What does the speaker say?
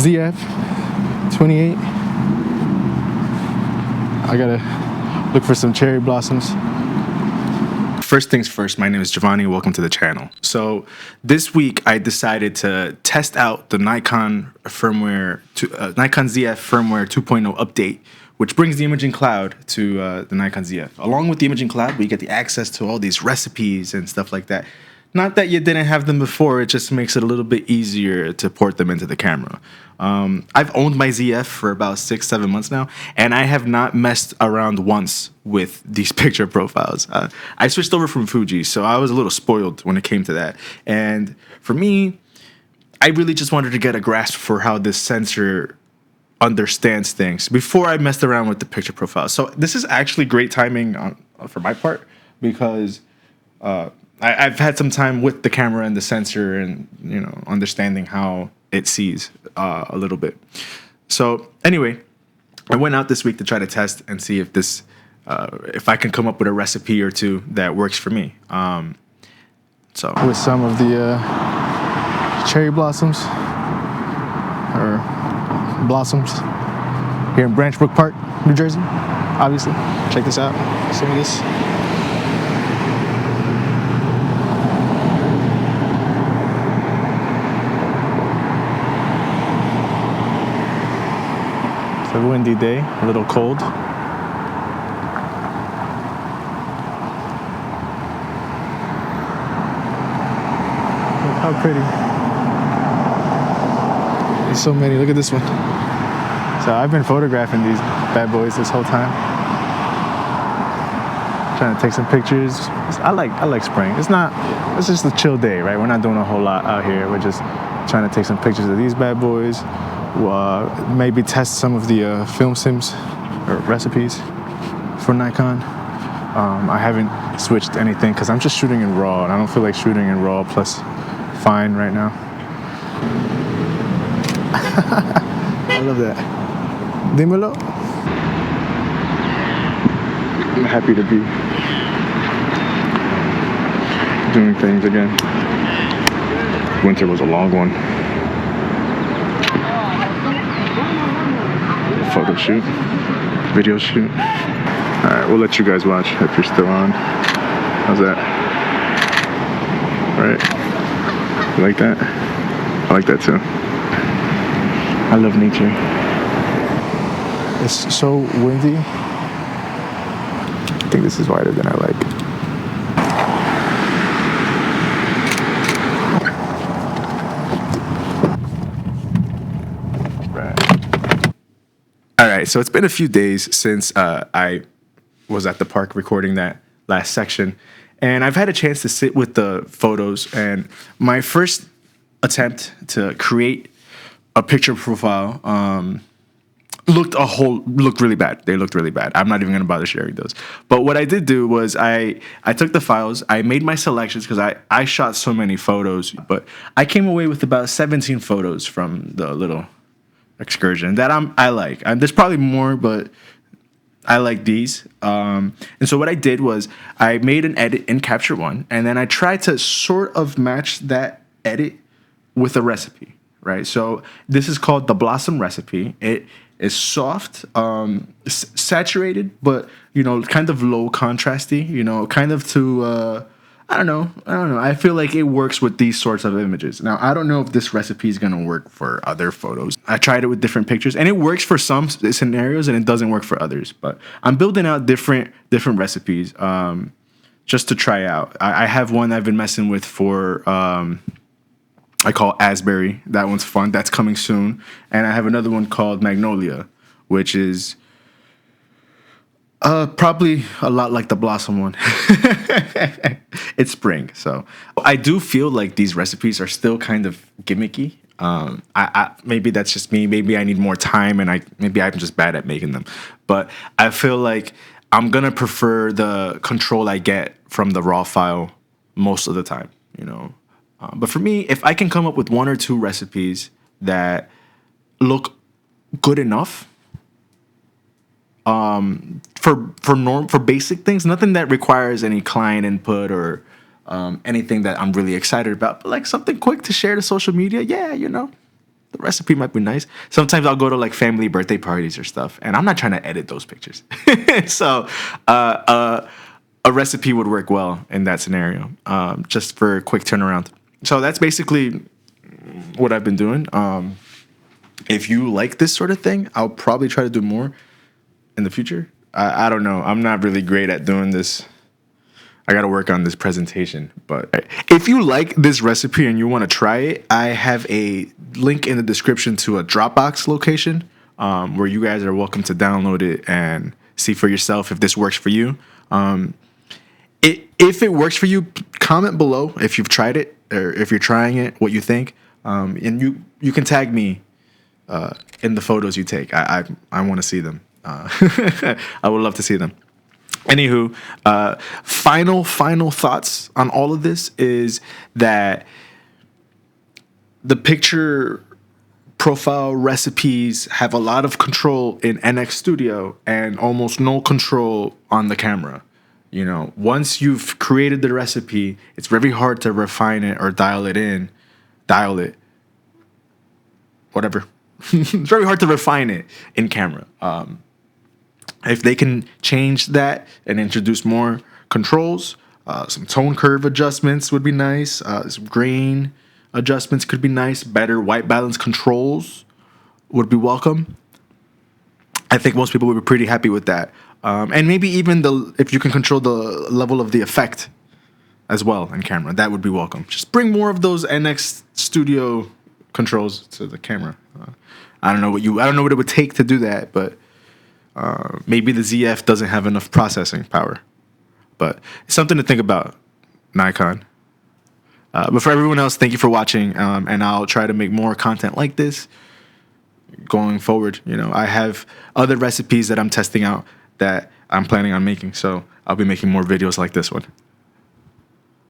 ZF 28. I gotta look for some cherry blossoms. First things first, my name is Giovanni. Welcome to the channel. So this week I decided to test out the Nikon Zf Firmware 2.0 update, which brings the Imaging Cloud to the Nikon Zf. Along with the Imaging Cloud, we get the access to all these recipes and stuff like that. Not that you didn't have them before, it just makes it a little bit easier to port them into the camera. I've owned my ZF for about 6-7 months now, and I have not messed around once with these picture profiles. I switched over from Fuji, so I was a little spoiled when it came to that. And for me, I really just wanted to get a grasp for how this sensor understands things before I messed around with the picture profile. So this is actually great timing for my part, because I've had some time with the camera and the sensor and, understanding how it sees a little bit. So anyway, I went out this week to try to test and see if this, if I can come up with a recipe or two that works for me. So with some of the cherry blossoms, or blossoms, here in Branch Brook Park, New Jersey, obviously. Check this out, some of this. It's a windy day, a little cold. Look how pretty. There's so many. Look at this one. So I've been photographing these bad boys this whole time. Trying to take some pictures. I like spring. It's just a chill day, right? We're not doing a whole lot out here. We're just trying to take some pictures of these bad boys. Maybe test some of the film sims or recipes for Nikon. I haven't switched anything because I'm just shooting in RAW, and I don't feel like shooting in RAW plus fine right now. I love that. Dímelo. I'm happy to be doing things again. Winter was a long one. Photo shoot, video shoot. All right, we'll let you guys watch if you're still on. How's that? All right, you like that? I like that too. I love nature. It's so windy. I think this is wider than I like. All right, so it's been a few days since I was at the park recording that last section, and I've had a chance to sit with the photos, and my first attempt to create a picture profile looked really bad. They looked really bad. I'm not even going to bother sharing those. But what I did do was I took the files, I made my selections, because I shot so many photos, but I came away with about 17 photos from the little excursion that I like. There's probably more, but I like these. And so what I did was I made an edit in Capture One, and then I tried to sort of match that edit with a recipe, right? So this is called the Blossom recipe. It is soft, saturated, but kind of low contrasty. Kind of to I don't know. I feel like it works with these sorts of images. Now, I don't know if this recipe is going to work for other photos. I tried it with different pictures, and it works for some scenarios, and it doesn't work for others. But I'm building out different recipes just to try out. I have one I've been messing with for I call Asbury. That one's fun. That's coming soon. And I have another one called Magnolia, which is probably a lot like the Blossom one. It's spring, so I do feel like these recipes are still kind of gimmicky. I maybe that's just me. Maybe I need more time, and maybe I'm just bad at making them. But I feel like I'm gonna prefer the control I get from the raw file most of the time. But for me, if I can come up with one or two recipes that look good enough, for basic things, nothing that requires any client input or anything that I'm really excited about, but like something quick to share to social media, the recipe might be nice. Sometimes I'll go to like family birthday parties or stuff, and I'm not trying to edit those pictures. So a recipe would work well in that scenario, just for a quick turnaround. So that's basically what I've been doing. If you like this sort of thing, I'll probably try to do more in the future. I don't know. I'm not really great at doing this. I got to work on this presentation. But if you like this recipe and you want to try it, I have a link in the description to a Dropbox location where you guys are welcome to download it and see for yourself if this works for you. If it works for you, comment below if you've tried it or if you're trying it, what you think. And you can tag me in the photos you take. I want to see them. I would love to see them. Anywho, final thoughts on all of this is that the picture profile recipes have a lot of control in NX Studio and almost no control on the camera. You know, once you've created the recipe, it's very hard to refine it or dial it, whatever. It's very hard to refine it in camera. If they can change that and introduce more controls, some tone curve adjustments would be nice. Some grain adjustments could be nice. Better white balance controls would be welcome. I think most people would be pretty happy with that. And maybe even if you can control the level of the effect as well in camera, that would be welcome. Just bring more of those NX Studio controls to the camera. I don't know what it would take to do that, but maybe the ZF doesn't have enough processing power. But it's something to think about, Nikon. But for everyone else, thank you for watching, and I'll try to make more content like this going forward. You know, I have other recipes that I'm testing out that I'm planning on making, so I'll be making more videos like this one.